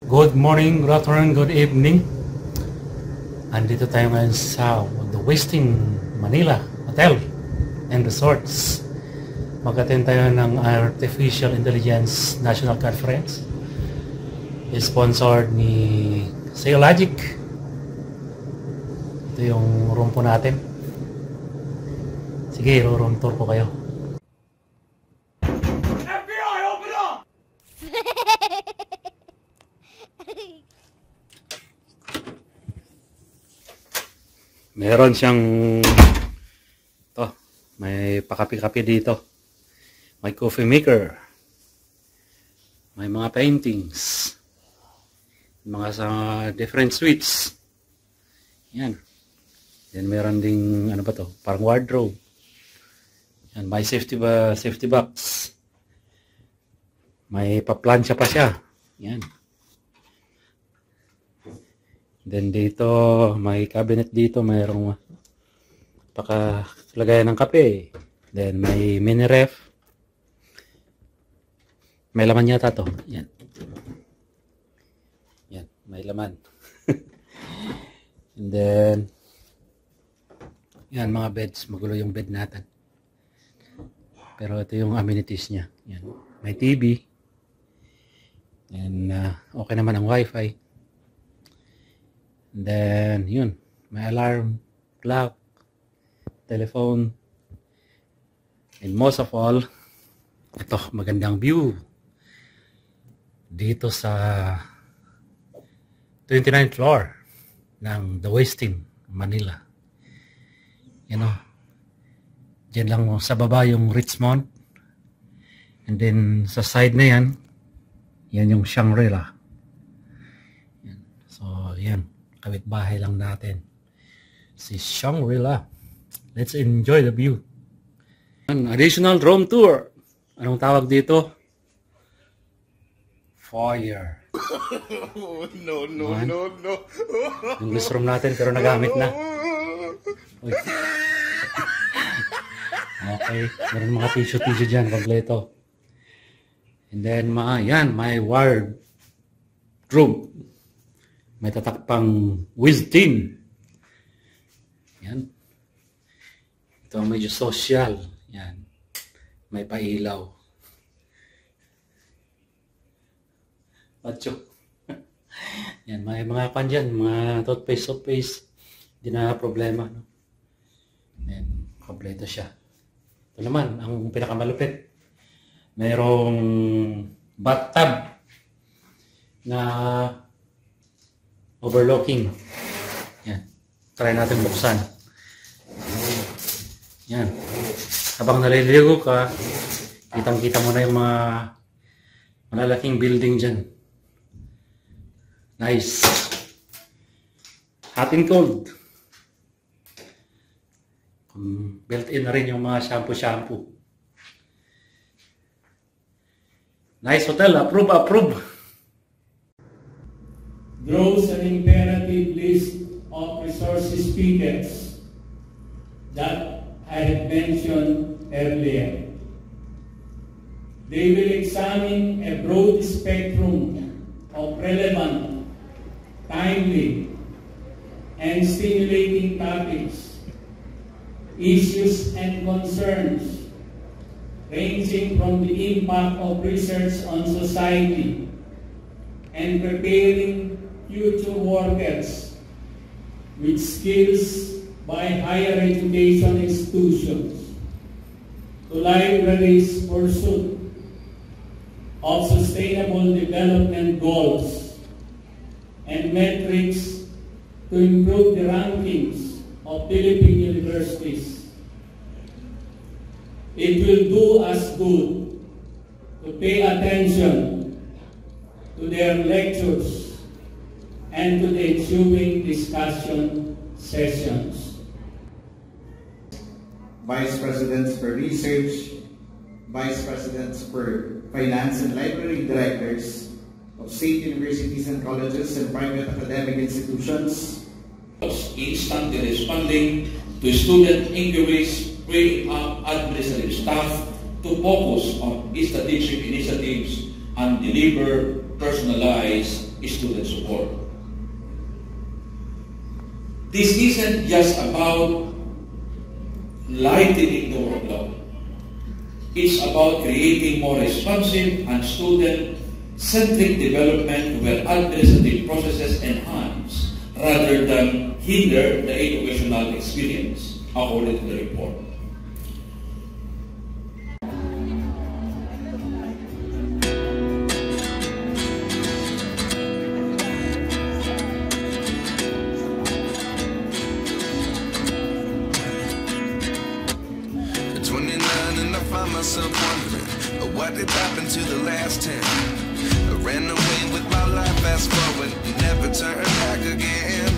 Good morning, good afternoon, good evening. Andito tayo ngayon sa The Westin Manila Hotel and Resorts. Mag-attend tayo ng Artificial Intelligence National Conference. Sponsored ni Seologic. Ito yung room po natin. Sige, room tour ko kayo. FBI, open up! Meron siyang to, may pakapi-kapi dito. May coffee maker. May mga paintings. Mga sa different suites. Yan. Then meron ding ano ba to? Parang wardrobe. Yan, may safety box. May paplansya pa siya. Yan. Then dito, may cabinet dito, mayroong pakalagayan ng kape. Then may mini ref. May laman yata to. Yan. Yan, may laman. And then, yan, mga beds. Magulo yung bed natin. Pero ito yung amenities niya. Yan. May TV. And okay naman ang wifi. And then, yun. May alarm, clock, telephone. And most of all, ito, magandang view. Dito sa 29th floor ng The Westin, Manila. You know, dyan lang sa baba yung Richmond. And then, sa side na yan, yan yung Shangri-La. Yan. So, yan. Kawit bahay lang natin. Si Shangri-La. Let's enjoy the view. An additional room tour. Anong tawag dito? Foyer. No. Yung guest room natin pero nagamit na. Uy. Okay. Meron mga tissue dyan. Kompleto. And then, yan. May wardrobe. May tatakpang Westin. Yan. Ito medyo social. Yan. May pailaw. Pacho. Yan. May mga pan dyan. Mga toothpaste. Hindi na problema. No? Yan. Kompleto siya. Ito naman. Ang pinakamalupit. Mayroong bathtub na overlooking. Yan. Try natin buksan. Yan. Habang naliligo ka, kitang-kita mo na yung mga malalaking building dyan. Nice. Hot and cold. Built-in na rin yung mga shampoo. Nice hotel. Approve. Draws an imperative list of resources speakers that I had mentioned earlier. They will examine a broad spectrum of relevant, timely, and stimulating topics, issues and concerns ranging from the impact of research on society and preparing future workers with skills by higher education institutions to libraries' pursuit of sustainable development goals and metrics to improve the rankings of Philippine universities. It will do us good to pay attention to their lectures and to the ensuing discussion sessions. Vice Presidents for Research, Vice Presidents for Finance and Library Directors of state universities and colleges and private academic institutions. Instantly responding to student inquiries, freeing up administrative staff to focus on strategic initiatives and deliver personalized student support. This isn't just about lightening the workload. It's about creating more responsive and student-centric development where administrative processes enhance rather than hinder the educational experience, according to the report. Myself wondering what did happen to the last 10. I ran away with my life, fast forward, never turn back again.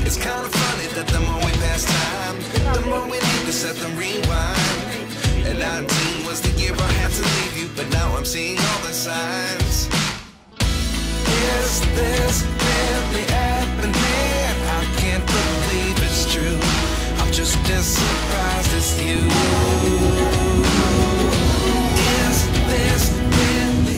It's kind of funny that the more we pass time, the more we need to set them rewind. And 19 was the year I had to leave you, but now I'm seeing all the signs. Is this really happening? I can't believe it's true. I'm just as surprised as you. Is this really?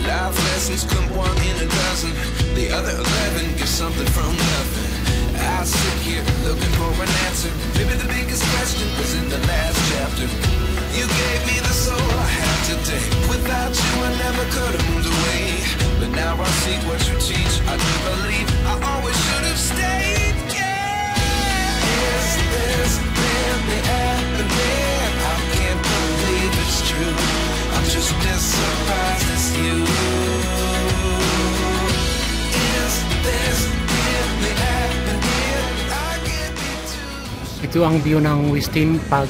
Life lessons come one in a dozen. The other 11 get something from nothing. I sit here looking for an answer. Maybe the biggest question was in the last chapter. You gave me the soul I have today. Without you I never could have moved away. But now I see what you teach. I do believe I always should have stayed. Yeah. Is this really happening? I can't believe it's true. I'm just as surprised as you. Is this really happening? I can't be too. Ito ang view ng Wistim pag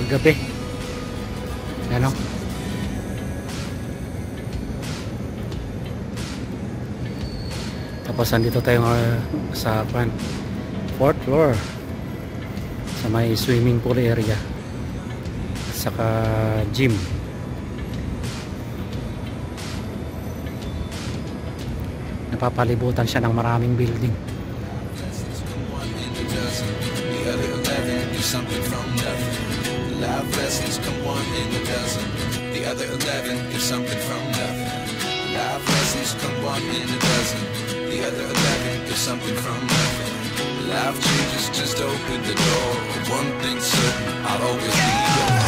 gabi. Ano? Tapos andito tayo sa 4th floor sa may swimming pool area at saka gym. Napapalibutan siya ng maraming building. Something from nothing. Life lessons come one in a dozen. The other 11 is something from nothing. Life lessons come one in a dozen. The other 11 is something from nothing. Life changes just open the door. One thing's certain, I'll always be yours.